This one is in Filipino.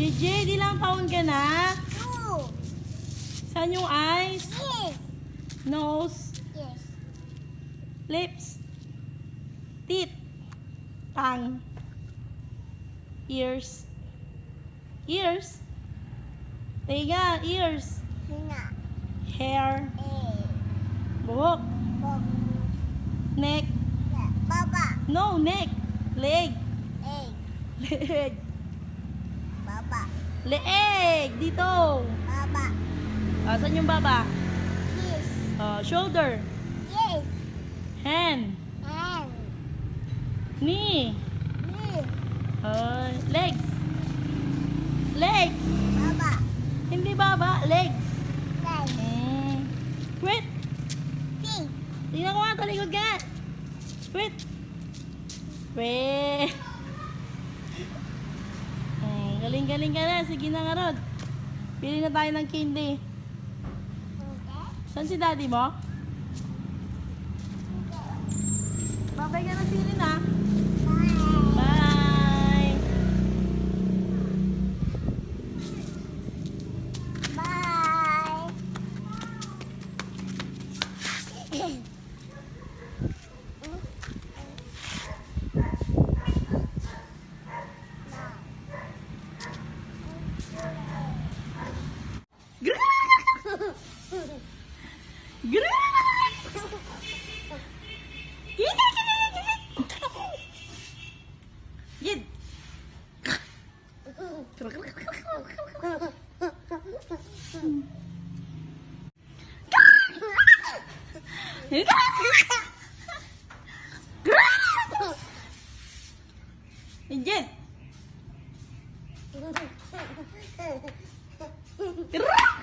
JJ, di lang taon ka na? Two. Saan yung eyes? Yes. Nose? Yes. Lips? Teeth? Tongue? Ears? Ears? Tenga, ears? Hina. Hair? Eh. Buhok? Bob. Neck? Baba. No, neck. Leg. Egg. Leg. Baba. Leeg. Dito. Baba. Saan yung baba? Yes. Shoulder. Yes. Hand. And. Knee. Yes. Legs. Legs. Baba. Hindi baba. Legs. Leg. Quit. Pink. Tingnan ko nga. Talikod ka. Quit. Quit. Galing-galing ka na. Sige na nga, Rod. Pili na tayo ng candy. Okay. Saan si daddy mo? Babay ka na pili na. Bye. Bye. Bye. Gid. Gid. Grrrr!